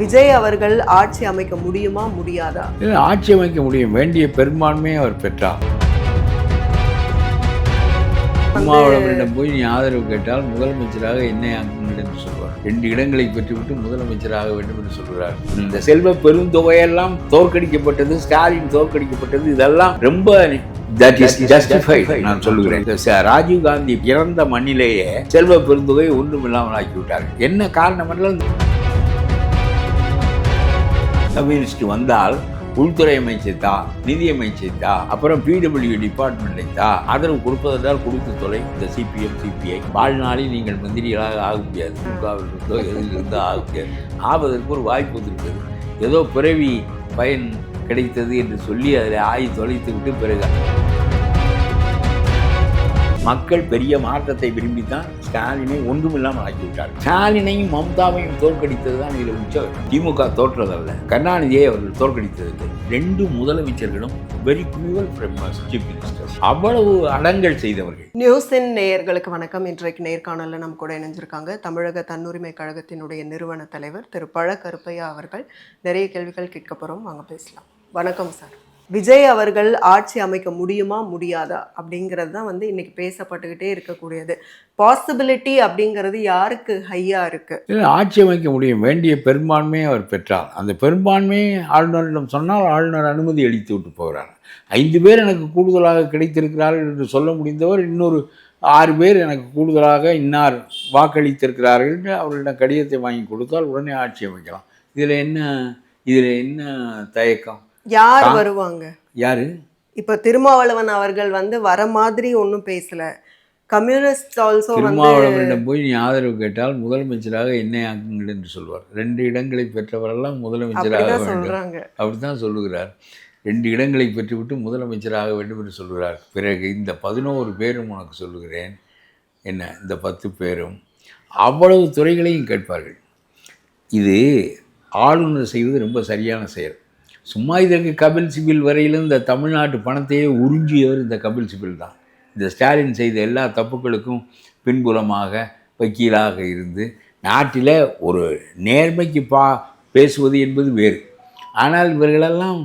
விஜய் அவர்கள் ஆட்சி அமைக்க முடியுமா முடியாதா? ஆட்சி அமைக்க முடியும், வேண்டிய பெரும்பான்மையை அவர் பெற்றார். திருமாவளவனிடம் போய் நீ ஆதரவு கேட்டால் முதலமைச்சராக என்னை ஆக்குங்கள் என்று சொல்வார். 2 இடங்களை பெற்றுவிட்டு முதலமைச்சராக வேண்டும் என்று சொல்கிறார். இந்த செல்வ பெருந்தொகையெல்லாம் தோற்கடிக்கப்பட்டது, ஸ்டாலின் தோற்கடிக்கப்பட்டது, இதெல்லாம் ரொம்ப தட் இஸ் ஜஸ்டிஃபைட். நான் சொல்லுகிறேன், ராஜீவ் காந்தி இறந்த மண்ணிலேயே செல்வ பெருந்தொகை ஒன்றும் இல்லாமல் ஆக்கிவிட்டார்கள். என்ன காரணம் என்றால், கம்யூனிஸ்ட் வந்தால் உள்துறை அமைச்சை தா, நிதி அமைச்சை தா, அப்புறம் பிடபிள்யூ டிபார்ட்மெண்ட்டை தா, ஆதரவு கொடுப்பதென்றால் கொடுத்து தொலை. இந்த சிபிஎம் சிபிஐ வாழ்நாளில் நீங்கள் மந்திரிகளாக ஆக முடியாது, திமுகவிலிருந்தோ எதிலிருந்தோ ஆக முடியாது. ஆவதற்கு ஒரு வாய்ப்பு வந்திருக்கிறது. ஏதோ பிறவி பயன் கிடைத்தது என்று சொல்லி அதில் ஆய் தொலைத்து விட்டு பிறகு மக்கள் பெரிய மாற்றத்தை விரும்பித்தான் ஸ்டாலினை ஒன்றுமில்லாமல் ஆக்கிவிட்டார். ஸ்டாலினையும் மம்தாவையும் தோற்கடித்தது தான் இதில் உச்சம். திமுக தோற்றதல்ல, கருணாநிதியை அவர்கள் தோற்கடித்ததில்லை. 2 முதலமைச்சர்களும் வெரி குரூவல் சீஃப் மினிஸ்டர்ஸ், அவ்வளவு அடங்கல் செய்தவர்கள். நியூஸின் நேயர்களுக்கு வணக்கம். இன்றைக்கு நேர்காணலில் நம்ம கூட இணைஞ்சிருக்காங்க தமிழக தன்னுரிமை கழகத்தினுடைய நிறுவன தலைவர் திரு பழ கருப்பையா அவர்கள். நிறைய கேள்விகள் கேட்க போகிறோம், வாங்க பேசலாம். வணக்கம் சார். விஜய் அவர்கள் ஆட்சி அமைக்க முடியுமா முடியாதா அப்படிங்கிறது தான் இன்னைக்கு பேசப்பட்டுக்கிட்டே இருக்கக்கூடியது. பாசிபிலிட்டி அப்படிங்கிறது யாருக்கு ஹையா இருக்கு? ஆட்சி அமைக்க முடியும், வேண்டிய பெரும்பான்மையை அவர் பெற்றார். அந்த பெரும்பான்மையை ஆளுநரிடம் சொன்னால் ஆளுநர் அனுமதி அளித்து விட்டு போகிறார். 5 பேர் எனக்கு கூடுதலாக கிடைத்திருக்கிறார்கள் என்று சொல்ல முடிந்தவர் இன்னொரு 6 பேர் எனக்கு கூடுதலாக இன்னார் வாக்களித்திருக்கிறார்கள் என்று அவர்களிடம் கடிதத்தை வாங்கி கொடுத்தால் உடனே ஆட்சி அமைக்கலாம். இதில் என்ன தயக்கம்? யார் வருவாங்க? யாரு? இப்ப திருமாவளவன் அவர்கள் வர மாதிரி ஒன்றும் பேசல. கம்யூனிஸ்ட் ஆல்சோ திருமாவளவனிடம் போய் நீ ஆதரவு கேட்டால் முதலமைச்சராக என்னை ஆக்குங்கள் என்று சொல்வார். 2 இடங்களை பெற்றவரெல்லாம் முதலமைச்சராக வேண்டும் அப்படித்தான் சொல்லுகிறார். 2 இடங்களை பெற்றுவிட்டு முதலமைச்சராக வேண்டும் என்று சொல்கிறார். பிறகு இந்த 11 பேரும் உனக்கு சொல்லுகிறேன், என்ன இந்த 10 பேரும் அவ்வளவு துறைகளையும் கேட்பார்கள். இது ஆளுநர் செய்வது ரொம்ப சரியான செயல். சும்மா இதற்கு கபில் சிபில் வரையிலும் இந்த தமிழ்நாட்டு பணத்தையே உறிஞ்சியவர் இந்த கபில் சிபில் தான். இந்த ஸ்டாலின் செய்த எல்லா தப்புக்களுக்கும் பின்புலமாக வக்கீலாக இருந்து நாட்டில் ஒரு நேர்மைக்கு பேசுவது என்பது வேறு. ஆனால் இவர்களெல்லாம்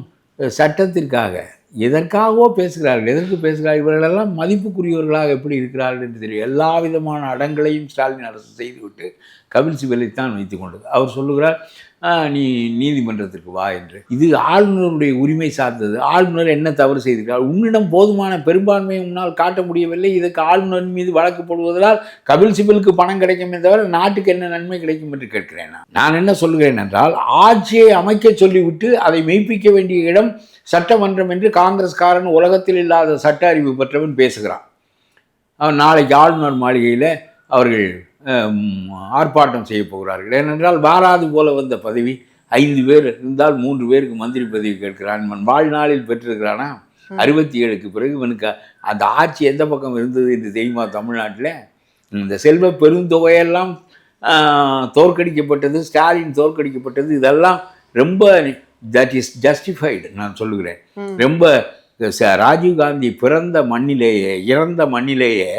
சட்டத்திற்காக எதற்காகவோ பேசுகிறார்கள். எதற்கு பேசுகிறார்கள்? இவர்களெல்லாம் மதிப்புக்குரியவர்களாக எப்படி இருக்கிறார்கள் என்று தெரியும். எல்லா விதமான அடங்களையும் ஸ்டாலின் அரசு செய்துவிட்டு கபில் சிபலைத்தான் வைத்து கொண்டது. அவர் சொல்லுகிறார், நீ நீதிமன்றத்திற்கு வா என்று. இது ஆளுநருடைய உரிமை சார்ந்தது. ஆளுநர் என்ன தவறு செய்திருக்கிறார்? உன்னிடம் போதுமான பெரும்பான்மையை உன்னால் காட்ட முடியவில்லை, இதற்கு ஆளுநர் மீது வழக்கு போடுவதால் கபில் சிபலுக்கு பணம் கிடைக்கும் தவிர நாட்டுக்கு என்ன நன்மை கிடைக்கும் என்று கேட்கிறேன். நான் என்ன சொல்லுகிறேன் என்றால், ஆட்சியை அமைக்க சொல்லிவிட்டு அதை மெய்ப்பிக்க வேண்டிய இடம் சட்டமன்றம் என்று காங்கிரஸ்காரன் உலகத்தில் இல்லாத சட்ட அறிவு பெற்றவன் பேசுகிறான். அவன் நாளைக்கு ஆளுநர் மாளிகையில் அவர்கள் ஆர்ப்பாட்டம் செய்ய போகிறார்கள். ஏனென்றால் வாராது போல வந்த பதவி 5 பேர் இருந்தால் 3 பேருக்கு மந்திரி பதவி கேட்கிறான். இவன் வாழ்நாளில் பெற்றிருக்கிறானா? 67க்கு பிறகு இவனுக்கு அந்த ஆட்சி எந்த பக்கம் இருந்தது என்று தெரியுமா? தமிழ்நாட்டில் இந்த செல்வ பெருந்தொகையெல்லாம் தோற்கடிக்கப்பட்டது, ஸ்டாலின் தோற்கடிக்கப்பட்டது, இதெல்லாம் ரொம்ப தட் இஸ் ஜஸ்டிஃபைடு. நான் சொல்லுகிறேன், ரொம்ப ராஜீவ் காந்தி இறந்த மண்ணிலேயே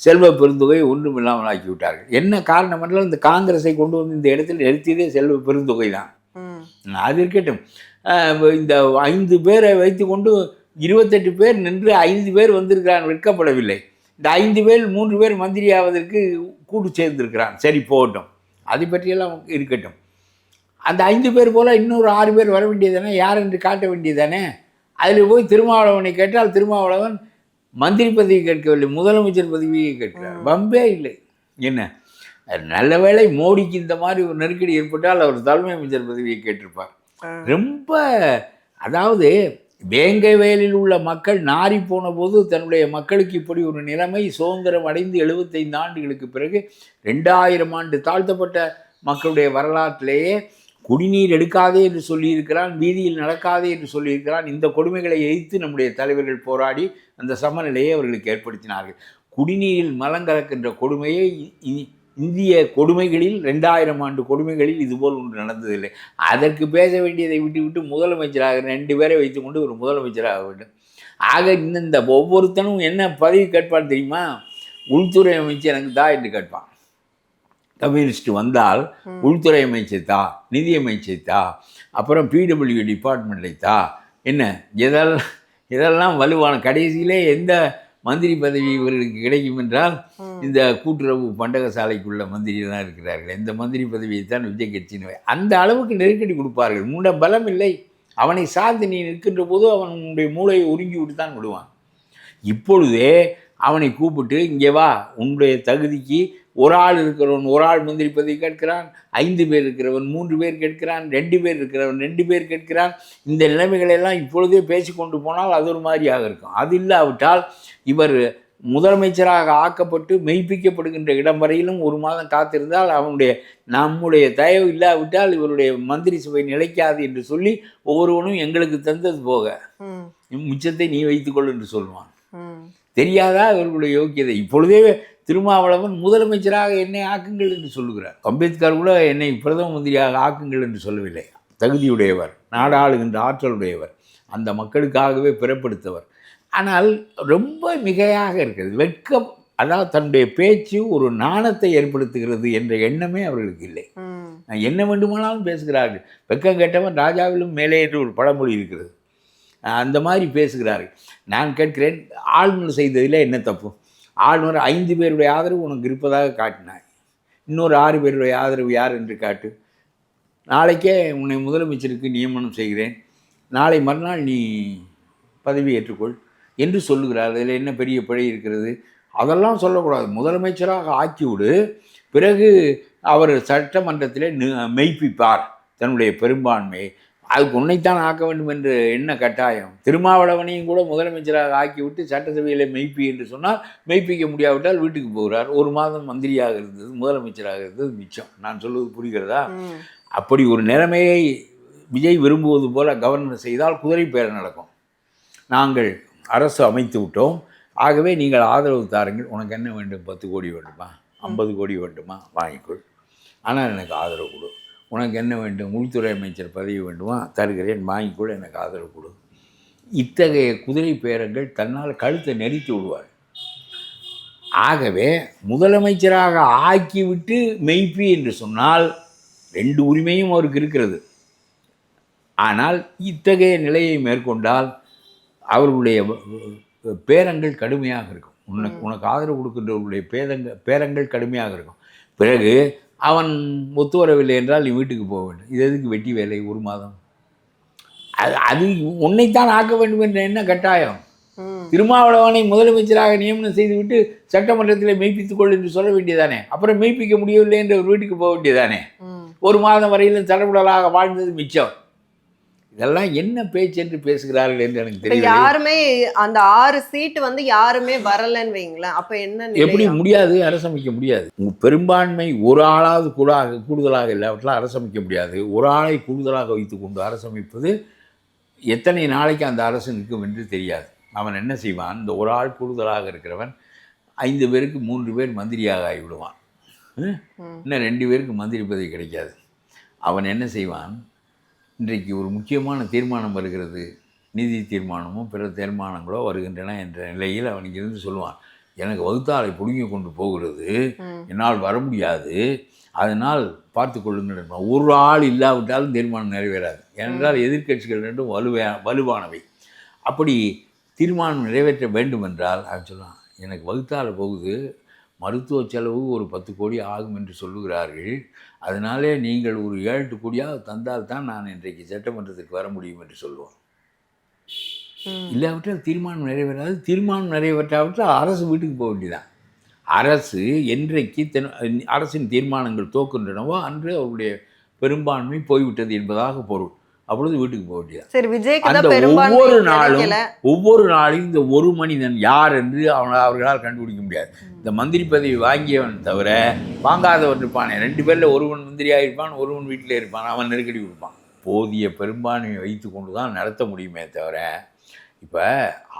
செல்வ பெருந்தொகை ஒன்றும் இல்லாமல் ஆக்கிவிட்டார்கள். என்ன காரணம் என்றால், இந்த காங்கிரஸை கொண்டு வந்து இந்த இடத்தில் நிறுத்தியதே செல்வ பெருந்தொகை தான். அது இருக்கட்டும். இந்த 5 பேரை வைத்து கொண்டு 28 பேர் நின்று 5 பேர் வந்திருக்கிறான், விற்கப்படவில்லை. இந்த 5 பேர் 3 பேர் மந்திரி ஆவதற்கு கூட்டு சேர்ந்திருக்கிறான். சரி, போகட்டும், அதை பற்றியெல்லாம் இருக்கட்டும். அந்த 5 பேர் போல் இன்னொரு 6 பேர் வர வேண்டியதானே, யார் என்று காட்ட வேண்டியதானே. அதில் போய் திருமாவளவனை கேட்டால் திருமாவளவன் மந்திரி பதவி கேட்கவில்லை, முதலமைச்சர் பதவியை கேட்கிறார். பம்பே இல்லை. என்ன நல்ல வேளை மோடிக்கு இந்த மாதிரி ஒரு நெருக்கடி ஏற்பட்டால் அவர் தலைமை அமைச்சர் பதவியை கேட்டிருப்பார். ரொம்ப அதாவது வேங்கை வயலில் உள்ள மக்கள் நாரி போன போது தன்னுடைய மக்களுக்கு இப்படி ஒரு நிலைமை, சுதந்திரம் அடைந்து 75 ஆண்டுகளுக்கு பிறகு 2000 ஆண்டு தாழ்த்தப்பட்ட மக்களுடைய வரலாற்றிலேயே குடிநீர் எடுக்காதே என்று சொல்லியிருக்கிறான், வீதியில் நடக்காதே என்று சொல்லியிருக்கிறான். இந்த கொடுமைகளை எதிர்த்து நம்முடைய தலைவர்கள் போராடி அந்த சமநிலையை அவர்களுக்கு ஏற்படுத்தினார்கள். குடிநீரில் மலங்கலக்கின்ற கொடுமையை இந்திய கொடுமைகளில் 2000 ஆண்டு கொடுமைகளில் இதுபோல் ஒன்று நடந்ததில்லை. அதற்கு பேச வேண்டியதை விட்டு முதலமைச்சராக 2 பேரை வைத்துக்கொண்டு ஒரு முதலமைச்சராக வேண்டும். ஆக இந்த ஒவ்வொருத்தனும் என்ன பதவி கேட்பான் தெரியுமா? உள்துறை அமைச்சர் எனக்கு தான் என்று கேட்பான். கம்யூனிஸ்ட் வந்தால் உள்துறை அமைச்சை தா, நிதியமைச்சை தா, அப்புறம் பிடபிள்யூ டிபார்ட்மெண்ட்டை தா, என்ன இதெல்லாம் வலுவான கடைசியிலே எந்த மந்திரி பதவி இவர்களுக்கு கிடைக்கும் என்றால் இந்த கூட்டுறவு பண்டகசாலைக்குள்ள மந்திரி தான் இருக்கிறார்கள். இந்த மந்திரி பதவியை தான் விஜய் கட்சியினவை அந்த அளவுக்கு நெருக்கடி கொடுப்பார்கள். முன்ன பலம் இல்லை, அவனை சார்ந்து நீ நிற்கின்ற போது அவனுடைய மூளையை உருங்கி விட்டு தான் விடுவான். இப்பொழுதே அவனை கூப்பிட்டு இங்கே வா, உன்னுடைய தகுதிக்கு ஒரு ஆள் இருக்கிறவன் ஒரு ஆள் மந்திரி பதவி கேட்கிறான், 5 பேர் இருக்கிறவன் 3 பேர் கேட்கிறான், 2 பேர் இருக்கிறவன் 2 பேர் கேட்கிறான். இந்த நிலைமைகளெல்லாம் இப்பொழுதே பேசிக்கொண்டு போனால் அது ஒரு மாதிரியாக இருக்கும். அது இல்லாவிட்டால் இவர் முதலமைச்சராக ஆக்கப்பட்டு மெய்ப்பிக்கப்படுகின்ற இடம் வரையிலும் 1 மாதம் காத்திருந்தால் நம்முடைய தயவு இல்லாவிட்டால் இவருடைய மந்திரி சபை நிலைக்காது என்று சொல்லி ஒவ்வொருவனும் எங்களுக்கு தந்தது போக மிச்சத்தை நீ வைத்துக்கொள் என்று சொல்லுவான். தெரியாதா இவர்களுடைய யோக்கியதை? இப்பொழுதே திருமாவளவன் முதலமைச்சராக என்னை ஆக்குங்கள் என்று சொல்லுகிறார். அம்பேத்கர் கூட என்னை பிரதம மந்திரியாக ஆக்குங்கள் என்று சொல்லவில்லை. தகுதியுடையவர், நாடாளுகின்ற ஆற்றலுடையவர், அந்த மக்களுக்காகவே பிறப்படுத்தவர். ஆனால் ரொம்ப மிகையாக இருக்கிறது, வெட்கம். அதாவது தன்னுடைய பேச்சு ஒரு நாணத்தை ஏற்படுத்துகிறது என்ற எண்ணமே அவர்களுக்கு இல்லை. என்ன வேண்டுமானாலும் பேசுகிறார்கள். வெக்கம் கேட்டவன் ராஜாவிலும் மேலே என்று ஒரு பழமொழி இருக்கிறது. அந்த மாதிரி பேசுகிறார்கள். நான் கேட்கிறேன், ஆளுநர் செய்ததில் என்ன தப்பு? ஆளுநர் 5 பேருடைய ஆதரவு உனக்கு இருப்பதாக காட்டினாய், இன்னொரு 6 பேருடைய ஆதரவு யார் என்று காட்டு. நாளைக்கே உன்னை முதலமைச்சருக்கு நியமனம் செய்கிறேன், நாளை மறுநாள் நீ பதவி ஏற்றுக்கொள் என்று சொல்லுகிறார். அதில் என்ன பெரிய பிழை இருக்கிறது? அதெல்லாம் சொல்லக்கூடாது. முதலமைச்சராக ஆக்கிவிடு, பிறகு அவர் சட்டமன்றத்திலே மெய்ப்பிப்பார் தன்னுடைய பெரும்பான்மையை. அதுக்கு உன்னைத்தான் ஆக்க வேண்டும் என்று என்ன கட்டாயம்? திருமாவளவனையும் கூட முதலமைச்சராக ஆக்கிவிட்டு சட்டசபையில் மெய்ப்பி என்று சொன்னால் மெய்ப்பிக்க முடியாவிட்டால் வீட்டுக்கு போகிறார். 1 மாதம் மந்திரியாக இருந்தது, முதலமைச்சராக இருந்தது மிச்சம். நான் சொல்வது புரிகிறதா? அப்படி ஒரு நிலைமையை விஜய் விரும்புவது போல கவர்னர் செய்தால் குதிரை பேரம் நடக்கும். நாங்கள் அரசு அமைத்து விட்டோம், ஆகவே நீங்கள் ஆதரவு தாருங்கள். உனக்கு என்ன வேண்டும்? 10 கோடி வேண்டுமா, 50 கோடி வேண்டுமா, வாங்கிக்கொள். ஆனால் எனக்கு ஆதரவு கொடு. உனக்கு என்ன வேண்டும்? உள்துறை அமைச்சர் பதவி வேண்டுமா, தருகிறேன், வாங்கிக்கொள், எனக்கு ஆதரவு கொடு. இத்தகைய குதிரை பேரங்கள் தன்னால் கழுத்தை நெரித்து விடுவார். ஆகவே முதலமைச்சராக ஆக்கிவிட்டு மெய்ப்பி என்று சொன்னால் 2 உரிமையும் அவருக்கு இருக்கிறது. ஆனால் இத்தகைய நிலையை மேற்கொண்டால் அவர்களுடைய பேரங்கள் கடுமையாக இருக்கும். உனக்கு ஆதரவு கொடுக்கின்றவர்களுடைய பேரங்கள் கடுமையாக இருக்கும். பிறகு அவன் ஒத்து வரவில்லை என்றால் நீ வீட்டுக்கு போக வேண்டும். இது எதுக்கு வெட்டி வேலை 1 மாதம்? அது உன்னைத்தான் ஆக்க வேண்டும் என்ற என்ன கட்டாயம்? திருமாவளவனை முதலமைச்சராக நியமனம் செய்துவிட்டு சட்டமன்றத்தில் மெய்ப்பித்துக்கொள் என்று சொல்ல வேண்டியதானே? அப்புறம் மெய்ப்பிக்க முடியவில்லை என்று ஒரு வீட்டுக்கு போக வேண்டியதானே? 1 மாதம் வரையிலும் தடபுடலாக வாழ்ந்தது மிச்சம். இதெல்லாம் என்ன பேச்சு என்று பேசுகிறார்கள் என்று எனக்கு தெரியல. யாருமே அந்த 6 சீட் யாருமே வரலன்னு வைங்களேன், அப்ப என்ன? எப்படி முடியாது? அரசமைக்க முடியாது. பெரும்பான்மை ஒரு ஆளாவது கூடுதலாக இல்லாவற்றால் அரசமைக்க முடியாது. ஒரு ஆளை கூடுதலாக வைத்துக்கொண்டு அரசமைப்பது எத்தனை நாளைக்கு அந்த அரசு நிற்கும் என்று தெரியாது. அவன் என்ன செய்வான்? இந்த ஒரு ஆள் கூடுதலாக இருக்கிறவன் 5 பேருக்கு 3 பேர் மந்திரியாக ஆகிவிடுவான். இன்னும் 2 பேருக்கு மந்திரி பதவி கிடைக்காது. அவன் என்ன செய்வான்? இன்றைக்கு ஒரு முக்கியமான தீர்மானம் வருகிறது, நிதி தீர்மானமோ பிற தீர்மானங்களோ வருகின்றன என்ற நிலையில் அவனுக்கு இருந்து சொல்லுவான், எனக்கு வகுத்தாலை பிடுங்கி கொண்டு போகிறது, என்னால் வர முடியாது, அதனால் பார்த்து கொள்ளுங்கள். ஒரு ஆள் இல்லாவிட்டாலும் தீர்மானம் நிறைவேறாது. ஏனென்றால் எதிர்க்கட்சிகள் 2 வலுவானவை. அப்படி தீர்மானம் நிறைவேற்ற வேண்டும் என்றால் அவன் சொல்லுவான், எனக்கு வகுத்தாலை போகுது, மருத்துவ செலவு ஒரு 10 கோடி ஆகும் என்று சொல்லுகிறார்கள், அதனாலே நீங்கள் ஒரு 7-8 கோடியாக தந்தால் தான் நான் இன்றைக்கு சட்டமன்றத்துக்கு வர முடியும் என்று சொல்லுவோம். இல்லாவிட்டால் தீர்மானம் நிறைவேறாது. தீர்மானம் நிறைவேற்றாவிட்டால் அரசு வீட்டுக்கு போக வேண்டியதான். அரசு என்றைக்கு அரசின் தீர்மானங்கள் தோக்குகின்றனவோ அன்று அவருடைய பெரும்பான்மை போய்விட்டது என்பதாக பொருள். அப்பொழுது வீட்டுக்கு போக வேண்டியது. சரி, விஜய் அந்த ஒவ்வொரு நாளும் இந்த ஒரு மனிதன் யார் என்று அவர்களால் கண்டுபிடிக்க முடியாது. இந்த மந்திரி பதவி வாங்கியவன் தவிர வாங்காதவன் இருப்பானே, 2 பேரில் ஒருவன் மந்திரியாக இருப்பான், ஒருவன் வீட்டிலே இருப்பான், அவன் நெருக்கடி கொடுப்பான். போதிய பெரும்பான்மையை வைத்து கொண்டு தான் நடத்த முடியுமே தவிர, இப்போ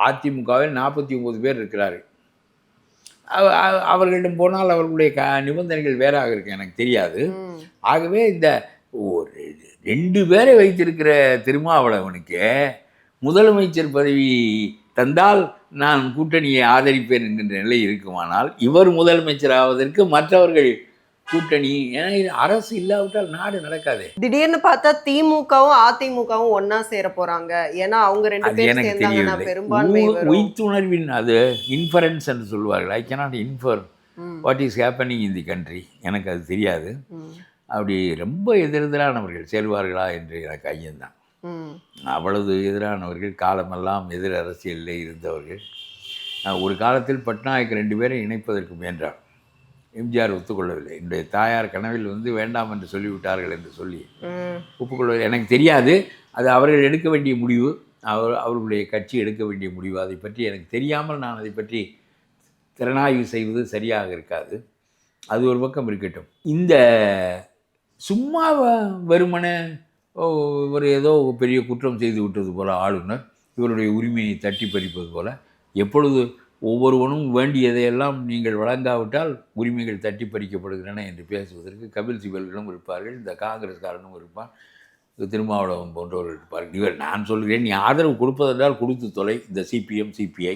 அதிமுகவில் 49 பேர் இருக்கிறார்கள். அவர்களிடம் போனால் அவர்களுடைய நிபந்தனைகள் வேறாக இருக்கு, எனக்கு தெரியாது. ஆகவே இந்த 2 பேரை வைத்திருக்கிற திருமாவளவனுக்கு முதலமைச்சர் பதவி தந்தால் நான் கூட்டணியை ஆதரிப்பேன் என்கின்ற நிலை இருக்குமானால், இவர் முதலமைச்சர் ஆவதற்கு மற்றவர்கள் கூட்டணி. ஏன்னா இது அரசு இல்லாவிட்டால் நாடு நடக்காதே. திடீர்னு பார்த்தா திமுகவும் அதிமுகவும் ஒன்னா சேர போறாங்க. ஏன்னா அவங்க 2 அது பேரும் எனக்கு சேர்ந்தாங்கன்னா தெரியவில்லை. பெரும்பான்மை வரும். உய்த்துணர்வின் அது இன்ஃபரன்ஸ் என்று சொல்வார்கள். I cannot infer what is happening in the country. எனக்கு அது தெரியாது. அப்படி ரொம்ப எதிரெதிரானவர்கள் சேர்வார்களா என்று எனக்கு ஐயம்தான். அவ்வளவு எதிரானவர்கள், காலமெல்லாம் எதிர் அரசியலில் இருந்தவர்கள். ஒரு காலத்தில் பட்நாயக் 2 பேரை இணைப்பதற்கு முயன்றார். எம்ஜிஆர் ஒத்துக்கொள்ளவில்லை. என்னுடைய தாயார் கனவில் வேண்டாம் என்று சொல்லிவிட்டார்கள் என்று சொல்லி ஒப்புக்கொள்ளவில்லை. எனக்கு தெரியாது, அது அவர்கள் எடுக்க வேண்டிய முடிவு, அவர்களுடைய கட்சி எடுக்க வேண்டிய முடிவு. அதை பற்றி எனக்கு தெரியாமல் நான் அதை பற்றி திறனாய்வு செய்வது சரியாக இருக்காது. அது ஒரு பக்கம் இருக்கட்டும். இந்த சும்மா வெறுமனே ஒரு ஏதோ பெரிய குற்றம் செய்து விட்டது போல ஆளுநர் இவருடைய உரிமையை தட்டி பறிப்பது போல, எப்பொழுது ஒவ்வொருவனும் வேண்டியதையெல்லாம் நீங்கள் வழங்காவிட்டால் உரிமைகள் தட்டி பறிக்கப்படுகின்றன என்று பேசுவதற்கு கபில் சிபல்களும் இருப்பார்கள், இந்த காங்கிரஸ்காரனும் இருப்பான், திருமாவளவன் போன்றவர்கள் இருப்பார்கள். இவர் நான் சொல்கிறேன், நீ ஆதரவு கொடுப்பதென்றால் கொடுத்து தொலை. இந்த சிபிஎம் சிபிஐ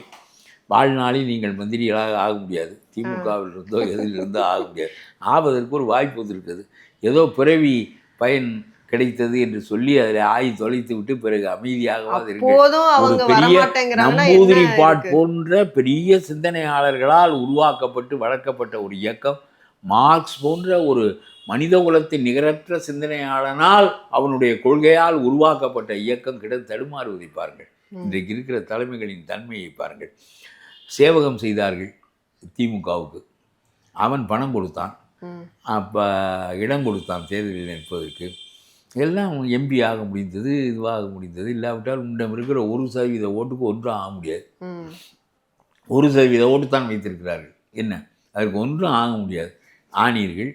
வாழ்நாளில் நீங்கள் மந்திரிகளாக ஆக முடியாது. திமுகவில் இருந்தோ எதிலிருந்தோ ஆக முடியாது. ஆவதற்கு ஒரு வாய்ப்பு வந்திருக்குது. ஏதோ பிறவி பயன் கிடைத்தது என்று சொல்லி அதில் ஆய் தொலைத்து விட்டு பிறகு அமைதியாக ஒரு பெரிய நம்பூதிரி பாட் போன்ற பெரிய சிந்தனையாளர்களால் உருவாக்கப்பட்டு வளர்க்கப்பட்ட ஒரு இயக்கம், மார்க்ஸ் போன்ற ஒரு மனித குலத்தின் நிகரற்ற சிந்தனையாளனால் அவனுடைய கொள்கையால் உருவாக்கப்பட்ட இயக்கம் தடுமாறுவதை பாருங்கள். இன்றைக்கு இருக்கிற தலைமைகளின் தன்மையை பாருங்கள். சேவகம் செய்தார்கள் திமுகவுக்கு, அவன் பணம் கொடுத்தான், அப்போ இடம் கொடுத்தான் தேர்தலில் நிற்பதற்கு, எல்லாம் எம்பி ஆக முடிந்தது, இதுவாக முடிந்தது. இல்லாவிட்டால் உண்டம் இருக்கிற 1% ஓட்டுக்கு ஒன்றும் ஆக முடியாது. 1% ஓட்டு தான் வைத்திருக்கிறார்கள். என்ன அதற்கு ஒன்றும் ஆக முடியாது. ஆனீர்கள்,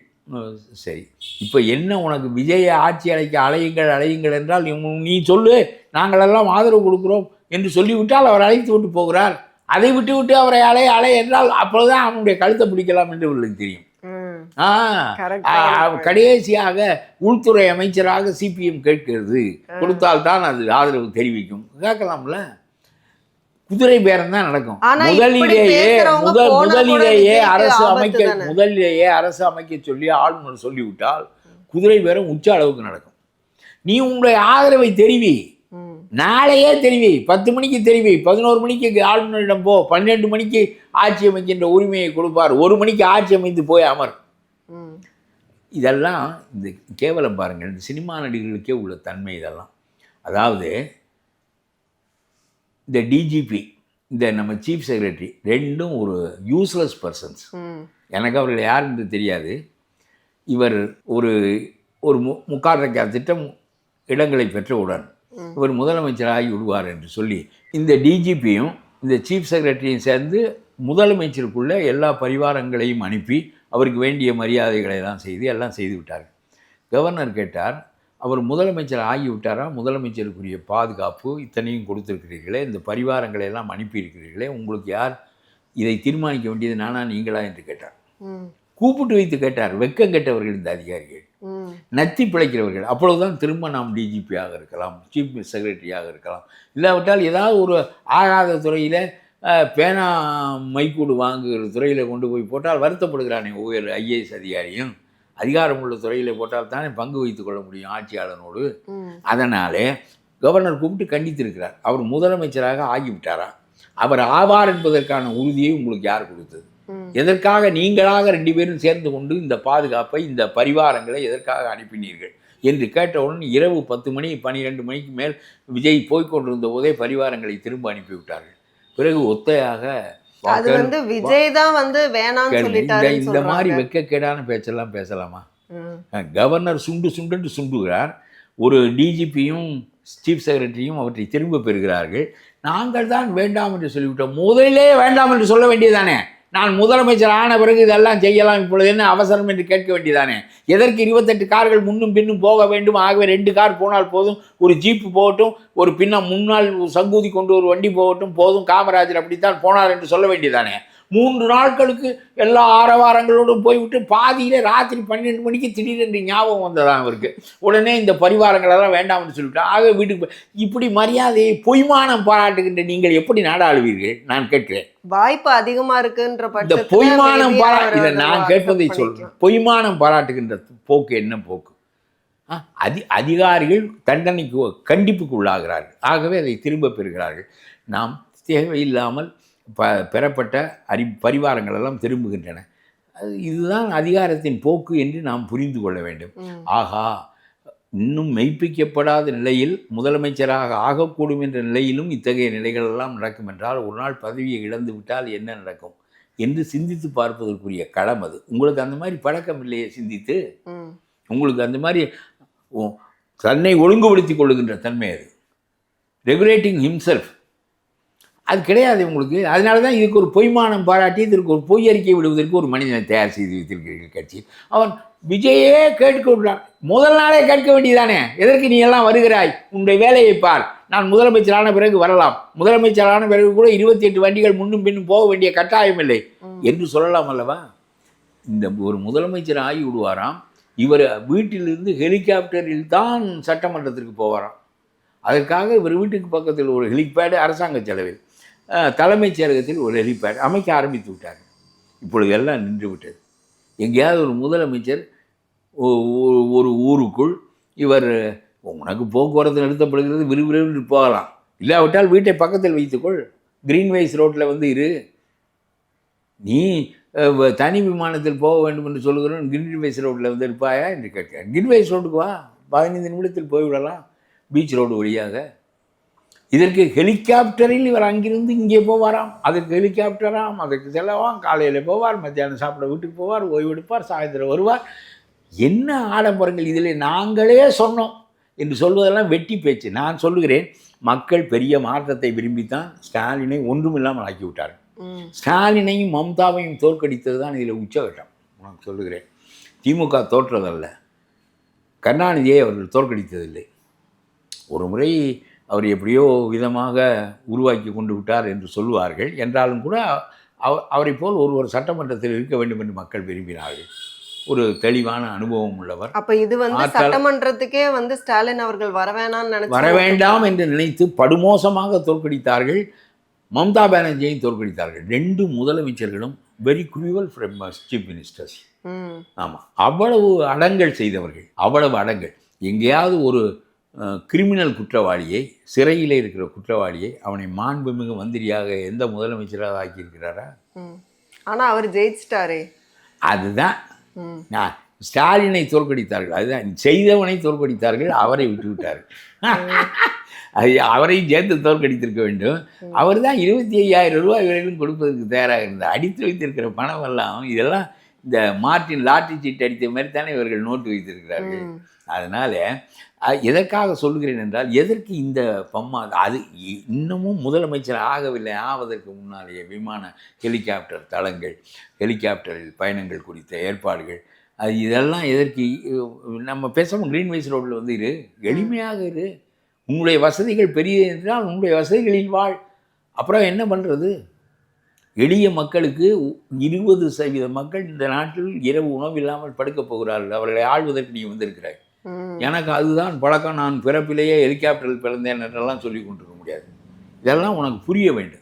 சரி. இப்போ என்ன உனக்கு விஜய ஆட்சி அலையுங்கள் என்றால் நீ சொல்லு, நாங்களெல்லாம் ஆதரவு கொடுக்குறோம் என்று சொல்லிவிட்டால் அவர் அழைத்து விட்டு போகிறார். அதை விட்டு அவரை அலை என்றால் அப்பொழுதுதான் அவனுடைய கழுத்தை பிடிக்கலாம் என்று உங்களுக்கு தெரியும். கடைசியாக உள்துறை அமைச்சராக சிபிஎம் கேட்கிறது, கொடுத்தால்தான் அது ஆதரவு தெரிவிக்கும். கேட்கலாம்ல, குதிரை பேரம் தான் நடக்கும். முதலிலேயே அரசு அமைக்க சொல்லி ஆளுநர் சொல்லிவிட்டால் குதிரை பேரம் உச்ச அளவுக்கு நடக்கும். நீ உங்களுடைய ஆதரவை தெரிவி, நாளையே தெரிவி, 10 மணிக்கு தெரிவி, 11 மணிக்கு ஆளுநரிடம் போ, 12 மணிக்கு ஆட்சி அமைக்கின்ற உரிமையை கொடுப்பார், 1 மணிக்கு ஆட்சி அமைத்து போய் அமர். இதெல்லாம் இந்த கேவலம் பாருங்கள், இந்த சினிமா நடிகர்களுக்கே உள்ள தன்மை இதெல்லாம். அதாவது இந்த டிஜிபி, இந்த நம்ம சீஃப் செக்ரட்டரி ரெண்டும் ஒரு யூஸ்லெஸ் பர்சன்ஸ். எனக்கு அவர்கள் யார் என்று தெரியாது. இவர் ஒரு ஒரு முக்காரக்க திட்டம் இடங்களை பெற்றவுடன் இவர் முதலமைச்சராகி விடுவார் என்று சொல்லி இந்த டிஜிபியும் இந்த சீஃப் செக்ரட்டரியும் சேர்ந்து முதலமைச்சருக்குள்ளே எல்லா பரிவாரங்களையும் அனுப்பி அவருக்கு வேண்டிய மரியாதைகளை எல்லாம் செய்து எல்லாம் செய்து விட்டார். கவர்னர் கேட்டார், அவர் முதலமைச்சர் ஆகிவிட்டாரா, முதலமைச்சருக்குரிய பாதுகாப்பு இத்தனையும் கொடுத்துருக்கிறீர்களே, இந்த பரிவாரங்களை எல்லாம் அனுப்பியிருக்கிறீர்களே, உங்களுக்கு யார் இதை தீர்மானிக்க வேண்டியது நானா நீங்களா என்று கேட்டார். கூப்பிட்டு வைத்து கேட்டார். வெக்கம் கெட்டவர்கள் இந்த அதிகாரிகள், நத்தி பிழைக்கிறவர்கள். அப்பொழுதுதான் திரும்ப நாம் டிஜிபியாக இருக்கலாம், சீஃப் செக்ரட்டரியாக இருக்கலாம். இல்லாவிட்டால் ஏதாவது ஒரு ஆகாத துறையில் பேனா மைக்கூடு வாங்குகிற துறையில் கொண்டு போய் போட்டால் வருத்தப்படுகிறானே ஒவ்வொரு ஐஏஎஸ் அதிகாரியும். அதிகாரமுள்ள துறையில் போட்டால் தானே பங்கு வைத்து கொள்ள முடியும் ஆட்சியாளனோடு. அதனாலே கவர்னர் கூப்பிட்டு கண்டித்திருக்கிறார். அவர் முதலமைச்சராக ஆகிவிட்டாரா, அவர் ஆவார் என்பதற்கான உறுதியை உங்களுக்கு யார் கொடுத்தது? எதற்காக நீங்களாக 2 பேரும் சேர்ந்து கொண்டு இந்த பாதுகாப்பை, இந்த பரிவாரங்களை எதற்காக அனுப்பினீர்கள் என்று கேட்டவுடன் இரவு 10 மணி 12 மணிக்கு மேல் விஜய் போய்கொண்டிருந்த போதே பரிவாரங்களை திரும்ப அனுப்பிவிட்டார்கள். பிறகு ஒத்தையாக விஜய் தான் வேணாம்னு சொல்லிட்டாரு. இந்த மாதிரி வெக்கக்கேடான பேச்செல்லாம் பேசலாமா? கவர்னர் சுண்டுன்னு சுண்டுகிறார். ஒரு டிஜிபியும் சீஃப் செக்ரட்டரியும் அவற்றை திரும்ப பெறுகிறார்கள். நாங்கள் தான் வேண்டாம் என்று சொல்லிவிட்டோம். முதலிலே வேண்டாம் என்று சொல்ல வேண்டியதானே? நான் முதலமைச்சர் ஆன பிறகு இதெல்லாம் செய்யலாம், இப்பொழுது என்ன அவசரம் என்று கேட்க வேண்டியதானே? எதற்கு 28 கார்கள் முன்னும் பின்னும் போக வேண்டும்? ஆகவே 2 கார் போனால் போதும், ஒரு ஜீப்பு போகட்டும், ஒரு முன்னால் சங்கூதி கொண்டு ஒரு வண்டி போகட்டும், போதும், காமராஜர் அப்படித்தான் போனார் என்று சொல்ல வேண்டியதானே? 3 நாட்களுக்கு எல்லா ஆரவாரங்களோடும் போய்விட்டு பாதியில் ராத்திரி 12 மணிக்கு திடீரென்று ஞாபகம் வந்ததான் அவருக்கு. உடனே இந்த பரிவாரங்களெல்லாம் வேண்டாம்னு சொல்லிவிட்டு ஆக வீட்டுக்கு இப்படி மரியாதையை பொய்மானம் பாராட்டுகின்ற நீங்கள் எப்படி நாடாளுவீர்கள் நான் கேட்கிறேன். வாய்ப்பு அதிகமா இருக்குன்ற இந்த பொய்மானம் இதை நான் கேட்பதை சொல்றேன். பொய்மானம் பாராட்டுகின்ற போக்கு என்ன போக்கு? அதிகாரிகள் தண்டனைக்கு கண்டிப்புக்கு உள்ளாகிறார்கள், ஆகவே அதை திரும்ப பெறுகிறார்கள். நாம் தேவையில்லாமல் பெறப்பட்ட பரிவாரங்கள் எல்லாம் திரும்புகின்றன. இதுதான் அதிகாரத்தின் போக்கு என்று நாம் புரிந்து கொள்ள வேண்டும். ஆகா, இன்னும் மெய்ப்பிக்கப்படாத நிலையில் முதலமைச்சராக ஆகக்கூடும் என்ற நிலையிலும் இத்தகைய நிலைகள் எல்லாம் நடக்கும் என்றால் ஒரு நாள் பதவியை இழந்து விட்டால் என்ன நடக்கும் என்று சிந்தித்து பார்ப்பதற்குரிய களம் அது. உங்களுக்கு அந்த மாதிரி பழக்கம் இல்லையே சிந்தித்து? உங்களுக்கு அந்த மாதிரி தன்னை ஒழுங்குபடுத்திக் கொள்ளுகின்ற தன்மை அது, ரெகுலேட்டிங் ஹிம்செல்ஃப், அது கிடையாது உங்களுக்கு. அதனால தான் இதுக்கு ஒரு பொய்மானம் பாராட்டி இதற்கு ஒரு பொய் அறிக்கை விடுவதற்கு ஒரு மனிதனை தயார் செய்து வைத்திருக்கிறீர்கள் கட்சி. அவன் விஜயே கேட்க விடுறான். முதல் நாளே கேட்க வேண்டியதானே, எதற்கு நீ எல்லாம் வருகிறாய், உன்னுடைய வேலையை பார், நான் முதலமைச்சரான பிறகு வரலாம், முதலமைச்சரான பிறகு கூட 28 வண்டிகள் முன்னும் பின்னும் போக வேண்டிய கட்டாயம் இல்லை என்று சொல்லலாம் அல்லவா? இந்த ஒரு முதலமைச்சர் ஆகி விடுவாராம். இவர் வீட்டிலிருந்து ஹெலிகாப்டரில் தான் சட்டமன்றத்திற்கு போவாராம். அதற்காக இவர் வீட்டுக்கு பக்கத்தில் ஒரு ஹெலிபேடு அரசாங்க செலவில், தலைமைச் செயலகத்தில் ஒரு ஹெலிபேட் அமைக்க ஆரம்பித்து விட்டார். இப்பொழுது எல்லாம் நின்று விட்டது. எங்கேயாவது ஒரு முதலமைச்சர் ஒரு ஊருக்குள் இவர் உனக்கு போக்குவரத்து நிறுத்தப்படுகிறது விறுவிறுன்னு போகலாம், இல்லாவிட்டால் வீட்டை பக்கத்தில் வைத்துக்கொள், கிரீன்வேஸ் ரோட்டில் வந்து இரு, நீ தனி விமானத்தில் போக வேண்டும் என்று சொல்லுகிறோம், கிரீன்வேஸ் ரோட்டில் வந்து இருப்பாயா என்று கேட்கிறேன். கிரீன்வேஸ் ரோட்டுக்கு வா, 15 நிமிடத்தில் போய்விடலாம் பீச் ரோடு வழியாக. இதற்கு ஹெலிகாப்டரில் இவர் அங்கிருந்து இங்கே போவாராம், அதற்கு ஹெலிகாப்டராம், அதற்கு செல்லவாம், காலையில் போவார், மத்தியானம் சாப்பிட வீட்டுக்கு போவார், ஓய்வெடுப்பார், சாயந்தரம் வருவார். என்ன ஆடம்பரங்கள்! இதில் நாங்களே சொன்னோம் என்று சொல்வதெல்லாம் வெட்டி பேச்சு. நான் சொல்லுகிறேன், மக்கள் பெரிய மாற்றத்தை விரும்பித்தான் ஸ்டாலினை ஒன்றுமில்லாமல் ஆக்கிவிட்டார்கள். ஸ்டாலினையும் மம்தாவையும் தோற்கடித்தது தான் இதில் உச்சகட்டம். நான் சொல்லுகிறேன், திமுக தோற்றதல்ல, கருணாநிதியை அவர்கள் தோற்கடித்ததில்லை. ஒரு முறை அவர் எப்படியோ விதமாக உருவாக்கி கொண்டு விட்டார் என்று சொல்லுவார்கள். என்றாலும் கூட அவரை போல் ஒருவர் சட்டமன்றத்தில் இருக்க வேண்டும் என்று மக்கள் விரும்பினார்கள். ஒரு தெளிவான அனுபவம் உள்ளவர். அப்ப இது வந்து சட்டமன்றத்துக்கே வந்து ஸ்டாலின் அவர்கள் வரவேண்டாம் என்று நினைத்து படுமோசமாக தோற்கடித்தார்கள். மம்தா பானர்ஜியையும் தோற்கடித்தார்கள். 2 முதலமைச்சர்களும் very cruel from chief ministers. ஆமாம், அவ்வளவு அடங்கல் செய்தவர்கள், அவ்வளவு அடங்கல். எங்கேயாவது ஒரு கிரிமினல் குற்றவாளியை, சிறையில் இருக்கிற குற்றவாளியை, அவனை மாண்புமிகு மந்திரியாக எந்த முதலமைச்சராக ஆக்கியிருக்கிறாரா? ஆனால் அவர் ஜெயிச்சிட்டாரே. அதுதான் நான் ஸ்டாலினை தோற்கடித்தார்கள், அதுதான் செய்தவனை தோற்கடித்தார்கள், அவரை விட்டு விட்டார்கள். அவரையும் சேர்த்து தோற்கடித்திருக்க வேண்டும். அவர் தான் 25,000 ரூபாய் வரையிலும் கொடுப்பதற்கு தயாராக இருந்தார். அடித்து வைத்திருக்கிற பணம் எல்லாம் இதெல்லாம் இந்த மார்ட்டின் லாட்டரி சீட்டு அடித்த மாதிரி தானே இவர்கள் நோட்டு வைத்திருக்கிறார்கள். அதனால் எதற்காக சொல்கிறேன் என்றால், எதற்கு இந்த அது இன்னமும் முதலமைச்சர் ஆகவில்லை, ஆவதற்கு முன்னாலேயே விமான ஹெலிகாப்டர் தளங்கள், ஹெலிகாப்டரில் பயணங்கள் குறித்த ஏற்பாடுகள், இதெல்லாம் எதற்கு? நம்ம பேசாமல் கிரீன்வேஸ் ரோட்டில் வந்து இரு, எளிமையாக இரு, உன்னுடைய வசதிகள் பெரிய என்றால் உன்னுடைய வசதிகளில் வாழ். அப்புறம் என்ன பண்ணுறது? எளிய மக்களுக்கு 20% மக்கள் இந்த நாட்டில் இரவு உணவு இல்லாமல் படுக்கப் போகிறார்கள். அவர்களை ஆள்வதற்கு நீ வந்திருக்கிறாய். எனக்கு அதுதான் பழக்கம், நான் பிறப்பிலேயே ஹெலிகாப்டரில் பிறந்தேன் என்றெல்லாம் சொல்லி கொண்டிருக்க முடியாது. இதெல்லாம் உனக்கு புரிய வேண்டும்.